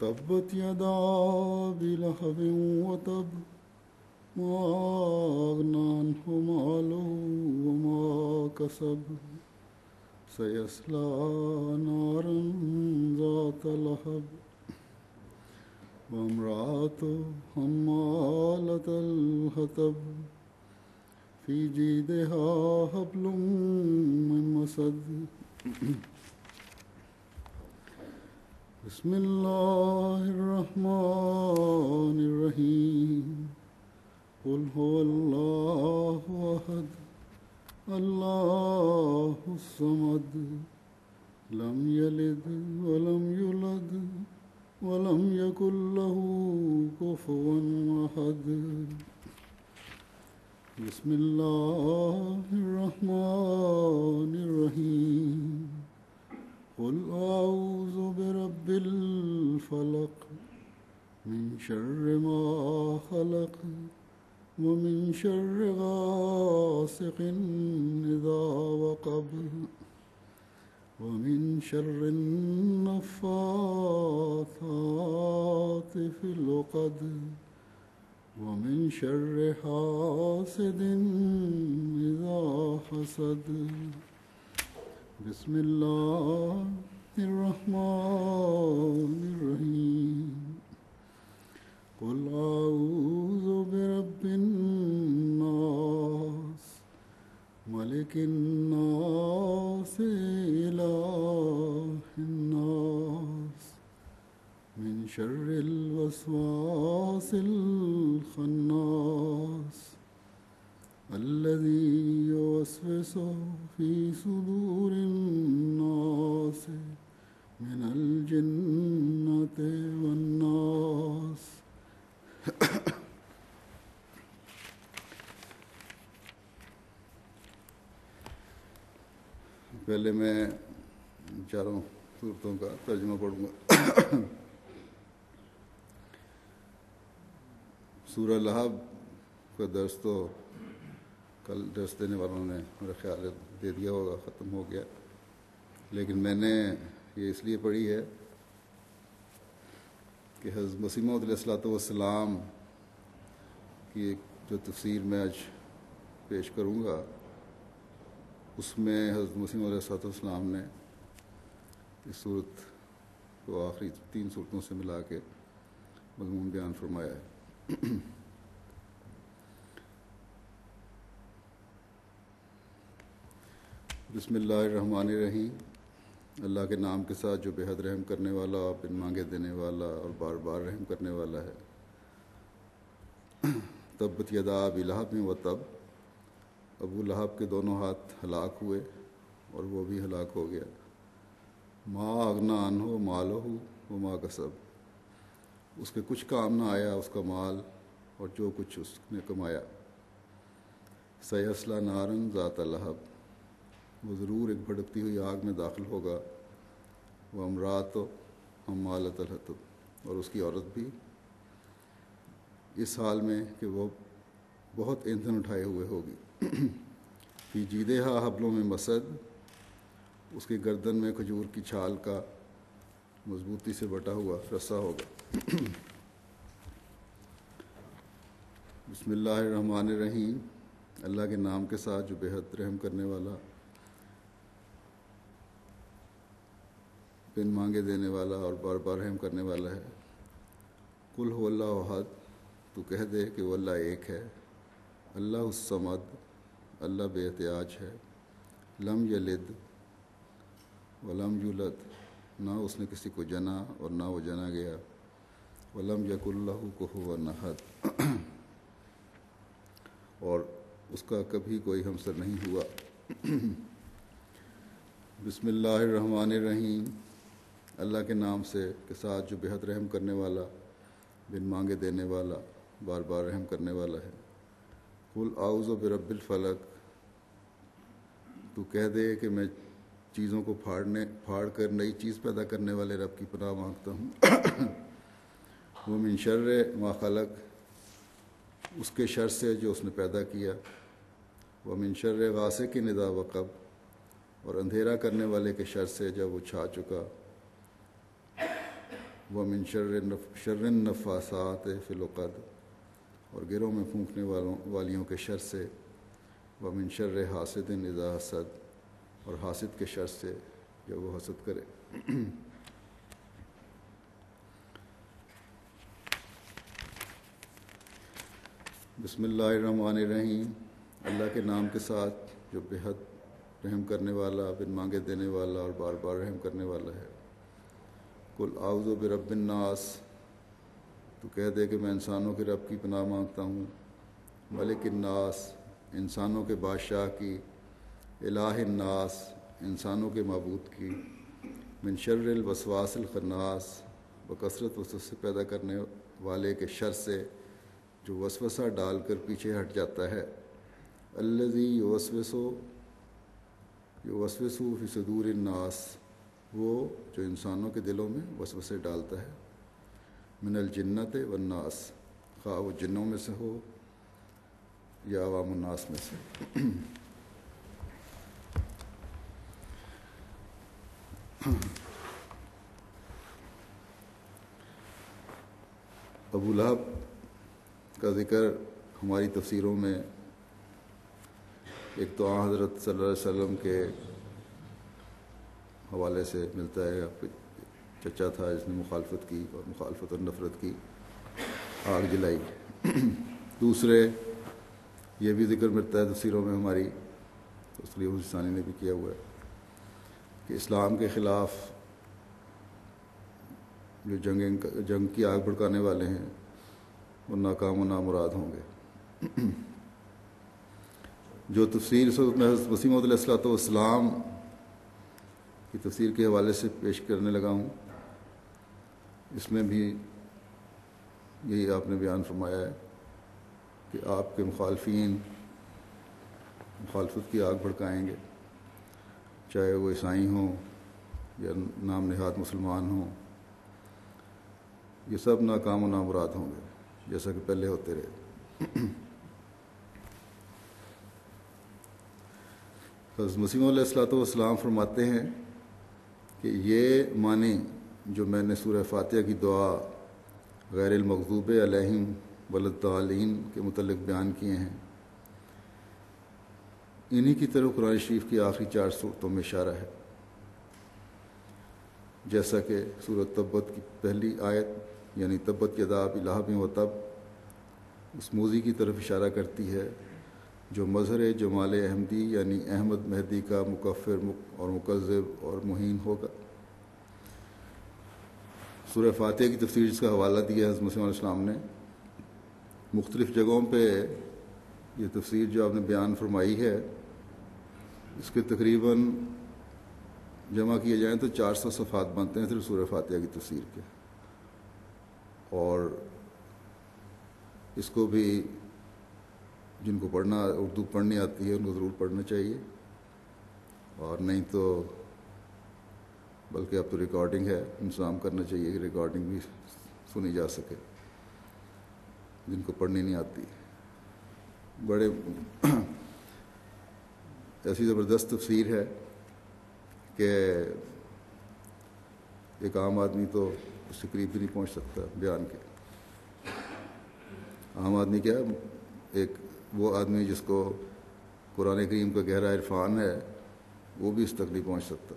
تبت يدا أبي لهب وتب ما أغنى عنه ماله وما كسب سيصلى نارا ذات لهب وامرأته حمالة الحطب في جيدها حبل من مسد بسم الله الرحمن الرحيم قل هو الله أحد الله الصمد لم يلد ولم يولد ولم يكن له كفوا أحد بسم الله الرحمن الرحيم قل أعوذ برب الفلق من شر ما خلق ومن شر غاسق إذا وقب ومن شر النفاثات في العقد ومن شر حاسد إذا حسد بسم الله الرحمن الرحيم قل أعوذ برب الناس ملك الناس إله الناس من شر الوسواس الخناس الذي يوسوس في صدور الناس من الجنة والناس پہلے میں چاروں صورتوں کا ترجمہ پڑھوں گا. سورہ لہب کا درس تو کل درس دینے والوں نے میرا خیال ہے دے دیا ہوگا، ختم ہو گیا، لیکن میں نے یہ اس لیے پڑھی ہے کہ حضرت مسیح موعود علیہ السلام کی ایک جو تفسیر میں آج پیش کروں گا اس میں حضرت مسیح موعود علیہ السلام نے اس صورت کو آخری 3 صورتوں سے ملا کے مضمون بیان فرمایا ہے. بسم اللہ الرحمن الرحیم. اللہ کے نام کے ساتھ جو بے حد رحم کرنے والا، بن مانگے دینے والا اور بار بار رحم کرنے والا ہے. تبت یدا ابی لہب و تب، ابو لہب کے دونوں ہاتھ ہلاک ہوئے اور وہ بھی ہلاک ہو گیا. ما اغنی عنہ مالہ وما کسب، اس کے کچھ کام نہ آیا اس کا مال اور جو کچھ اس نے کمایا. سیصلی نارا ذات لہب، وہ ضرور ایک بھڑکتی ہوئی آگ میں داخل ہوگا. وہ امرات حمالۃ الحطب، اور اس کی عورت بھی اس حال میں کہ وہ بہت ایندھن اٹھائے ہوئے ہوگی. فی جیدہا حبل من مسد، اس کی گردن میں کھجور کی چھال کا مضبوطی سے بٹا ہوا رسہ ہوگا. بسم اللہ الرحمن الرحیم. اللہ کے نام کے ساتھ جو بے حد رحم کرنے والا، بن مانگے دینے والا اور بار بار رحم کرنے والا ہے. قل هو اللہ احد، تو کہہ دے کہ وہ اللہ ایک ہے. اللہ الصمد، اللہ بے احتیاج ہے. لم یلد ولم یولد، نہ اس نے کسی کو جنا اور نہ وہ جنا گیا. ولم یکن لہ کفوا احد، اور اس کا کبھی کوئی ہمسر نہیں ہوا. بسم اللہ الرحمن الرحیم. اللہ کے نام سے کے ساتھ جو بے حد رحم کرنے والا، بن مانگے دینے والا، بار بار رحم کرنے والا ہے. قل اعوذ برب الفلق، تو کہہ دے کہ میں چیزوں کو پھاڑ کر نئی چیز پیدا کرنے والے رب کی پناہ مانگتا ہوں. وہ من شر ما خلق، اس کے شر سے جو اس نے پیدا کیا. وہ من شر غاسق اذا وقب، اور اندھیرا کرنے والے کے شر سے جب وہ چھا چکا. ومن شر النفاثات فی العقد، اور گروہ میں پھونکنے والیوں کے شر سے، ومن شر حاسد اذا حسد، اور حاسد کے شر سے جب وہ حسد کرے۔ بسم اللہ الرحمن الرحیم، اللہ کے نام کے ساتھ جو بہت رحم کرنے والا، بن مانگے دینے والا اور بار بار رحم کرنے والا ہے۔ قل اعوذ برب الناس، تو کہہ دے کہ میں انسانوں کے رب کی پناہ مانگتا ہوں، ملک الناس، انسانوں کے بادشاہ کی، الہ الناس، انسانوں کے معبود کی، من شر الوسواس الخناس، بکثرت وسوسے پیدا کرنے والے کے شر سے جو وسوسہ ڈال کر پیچھے ہٹ جاتا ہے، الذی یوسوس فی صدور الناس، وہ جو انسانوں کے دلوں میں وسوسے ڈالتا ہے، من الجنت والناس، خواہ وہ جنوں میں سے ہو یا عوام الناس میں سے۔ ابو لہب کا ذکر ہماری تفسیروں میں ایک تو حضرت صلی اللہ علیہ وسلم کے حوالے سے ملتا ہے، چچا تھا جس نے مخالفت کی اور مخالفت اور نفرت کی آگ جلائی۔ دوسرے یہ بھی ذکر ملتا ہے تفسیروں میں ہماری، اس لیے ثانی نے بھی کیا ہوا ہے کہ اسلام کے خلاف جو جنگ کی آگ بھڑکانے والے ہیں وہ ناکام و نامراد ہوں گے۔ جو تفسیر میں حضرت مسیح موعود علیہ السلام کی تفسیر کے حوالے سے پیش کرنے لگا ہوں، اس میں بھی یہی آپ نے بیان فرمایا ہے کہ آپ کے مخالفین مخالفت کی آگ بھڑکائیں گے، چاہے وہ عیسائی ہوں یا نام نہاد مسلمان ہوں، یہ سب ناکام و نامراد ہوں گے جیسا کہ پہلے ہوتے رہے۔ حضرت مسیح موعود علیہ السلام فرماتے ہیں کہ یہ معنی جو میں نے سورہ فاتحہ کی دعا غیر المغضوب علیہم ولا الضالین کے متعلق بیان کیے ہیں، انہی کی طرف قرآن شریف کی آخری 4 صورتوں میں اشارہ ہے، جیسا کہ سورۃ تبت کی پہلی آیت یعنی تبت یدا ابی لہب وتب اس موذی کی طرف اشارہ کرتی ہے جو مظہر جمال احمدی یعنی احمد مہدی کا مکفر اور مکذب اور مہین ہوگا۔ سورہ فاتحہ کی تفسیر جس کا حوالہ دیا حضرت مسیح علیہ السلام نے، مختلف جگہوں پہ یہ تفسیر جو آپ نے بیان فرمائی ہے اس کے تقریباً جمع کیے جائیں تو 400 صفحات بنتے ہیں صرف سورہ فاتحہ کی تفسیر کے، اور اس کو بھی جن کو پڑھنا اردو پڑھنی آتی ہے ان کو ضرور پڑھنا چاہیے، اور نہیں تو بلکہ اب تو ریکارڈنگ ہے، انتظام کرنا چاہیے کہ ریکارڈنگ بھی سنی جا سکے جن کو پڑھنی نہیں آتی۔ بڑے ایسی زبردست تفسیر ہے کہ ایک عام آدمی تو اس سے قریب بھی نہیں پہنچ سکتا بیان کے۔ عام آدمی کیا، ایک وہ آدمی جس کو قرآن کریم کا گہرا عرفان ہے وہ بھی اس تک نہیں پہنچ سکتا۔